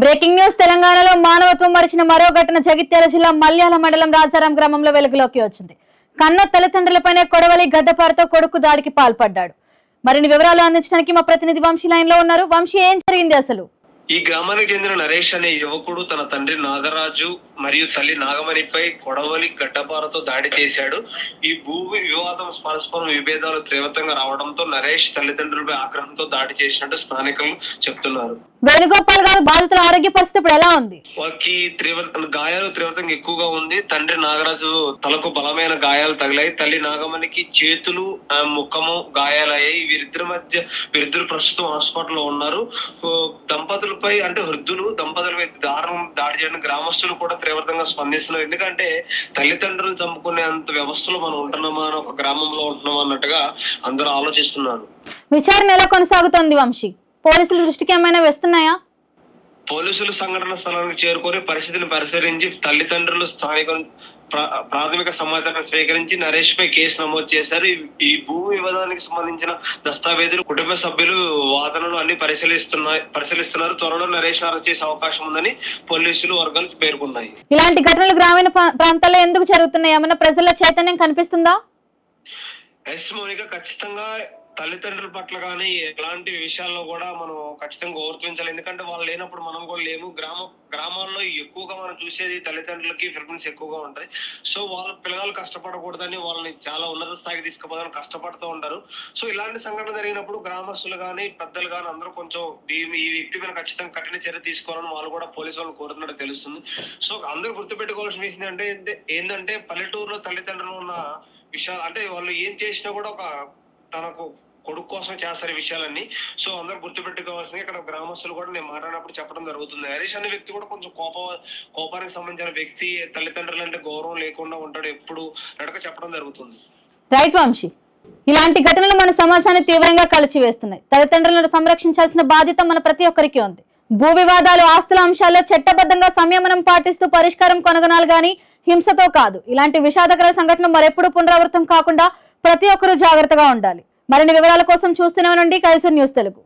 Breaking news తెలంగాణలో మానవత్వం మరిచిన మరో ఘటన జగిత్యాల జిల్లా మల్యాల మండలం రాజారాం గ్రామంలో వెలుగులోకి వచ్చింది. కన్న తల్లిదండ్రులపైనే కొడవలి గడ్డపారతో కొడుకు దాడికి పాల్పడ్డాడు. మరిన్ని వివరాలు అందించడానికి మా ప్రతినిధి వంశీ లైన్ లో ఉన్నారు. వంశీ, ఏం జరిగింది అసలు? ఈ గ్రామానికి చెందిన నరేష్ అనే యువకుడు తన తండ్రి నాగరాజు మరియు తల్లి నాగమణిపై కొడవలి గడ్డపారతో దాడి చేశాడు. ఈ భూమి వివాదం పరస్పరం విభేదాలు తీవ్రంగా రావడంతో నరేష్ తల్లిదండ్రులపై ఆగ్రహంతో దాడి చేసినట్టు స్థానికులు చెప్తున్నారు. వేణుగోపాల్ గారు బాధితుల ఆరోగ్య పరిస్థితి ఇప్పుడు ఎలా ఉంది? వాళ్ళకి గాయాలు తీవ్రంగా ఎక్కువగా ఉంది. తండ్రి నాగరాజు తలకు బలమైన గాయాలు తగిలాయి. తల్లి నాగమణికి చేతులు, ముఖము గాయాలయ్యాయి. వీరిద్దరు ప్రస్తుతం హాస్పిటల్లో ఉన్నారు. దంపతులపై అంటే దంపతులపై దాడి చేయడం గ్రామస్తులు కూడా తీవ్రంగా స్పందిస్తున్నారు. ఎందుకంటే తల్లిదండ్రులు చంపుకునే అంత వ్యవస్థలో మనం ఉంటున్నామా, ఒక గ్రామంలో ఉంటున్నామా అన్నట్టుగా అందరూ ఆలోచిస్తున్నారు. విచారణ ఎలా కొనసాగుతోంది వంశీ? పోలీసుల దృష్టికి ఏమైనా వస్తున్నాయా? పోలీసులు సంఘటన స్థలానికి చేరుకొని పరిస్థితిని పరిశీలించి తల్లిదండ్రులు స్థానిక ప్రాథమిక సమాచారం స్వీకరించి నరేష్ పై కేసు నమోదు చేశారు. ఈ భూమి వివాదానికి సంబంధించిన దస్తావేజులు, కుటుంబ సభ్యులు వాదనలు అన్ని పరిశీలిస్తున్నారు. త్వరలో నరేష్ అరెస్ట్ చేసే అవకాశం ఉందని పోలీసులు వర్గాలు పేర్కొన్నాయి. ఇలాంటి ఘటనలు గ్రామీణ ప్రాంతాల్లో ఎందుకు జరుగుతున్నాయి? ఏమైనా ప్రజల చైతన్యం కనిపిస్తుందా? ఎస్ మౌనిక, ఖచ్చితంగా తల్లిదండ్రుల పట్ల కానీ ఎలాంటి విషయాల్లో కూడా మనం ఖచ్చితంగా ఓర్తించాలి. ఎందుకంటే వాళ్ళు లేనప్పుడు మనం కూడా లేము. గ్రామాల్లో ఎక్కువగా మనం చూసేది తల్లిదండ్రులకి ప్రిఫరెన్స్ ఎక్కువగా ఉంటాయి. సో వాళ్ళ పిల్లలు కష్టపడకూడదని వాళ్ళని చాలా ఉన్నత స్థాయికి తీసుకుపోవాలని కష్టపడుతూ ఉంటారు. సో ఇలాంటి సంఘటన జరిగినప్పుడు గ్రామస్తులు కానీ పెద్దలు కానీ అందరూ కొంచెం ఈ వ్యక్తి మీద ఖచ్చితంగా కఠిన చర్య తీసుకోవాలని వాళ్ళు కూడా పోలీసు వాళ్ళు కోరుతున్నట్టు తెలుస్తుంది. సో అందరూ గుర్తుపెట్టుకోవాల్సిన విషయం ఏంటంటే పల్లెటూరులో తల్లిదండ్రులు ఉన్న విషయాలు అంటే వాళ్ళు ఏం చేసినా కూడా ఒక తనకు కొడుకు కోసం చేస్తారు ఈ విషయాలన్నీ. సో అందరూ గుర్తుపెట్టుకోవాల్సింది. ఇక్కడ గ్రామస్తులు కూడా నేను మాట్లాడినప్పుడు చెప్పడం జరుగుతుంది. హరీష్ అనే వ్యక్తి కూడా కొంచెం కోపానికి సంబంధించిన వ్యక్తి. తల్లిదండ్రులు అంటే గౌరవం లేకుండా ఉంటాడు ఎప్పుడు నడక చెప్పడం జరుగుతుంది. రైట్ వంశీ, ఇలాంటి ఘటనలు మన సమాజాన్ని తీవ్రంగా కలిచివేస్తున్నాయి. తల్లిదండ్రులను సంరక్షించాల్సిన బాధ్యత మన ప్రతి ఒక్కరికి ఉంది. భూ వివాదాలు, ఆస్తుల అంశాల్లో చట్టబద్ధంగా సంయమనం పాటిస్తూ పరిష్కారం కనుగొనాలి గాని హింసతో కాదు. ఇలాంటి విషాదకర సంఘటన మరెప్పుడు పునరావృతం కాకుండా ప్రతి ఒక్కరూ జాగ్రత్తగా ఉండాలి. మరిన్ని వివరాల కోసం చూస్తూనే ఉండండి కైసర్ న్యూస్ తెలుగు.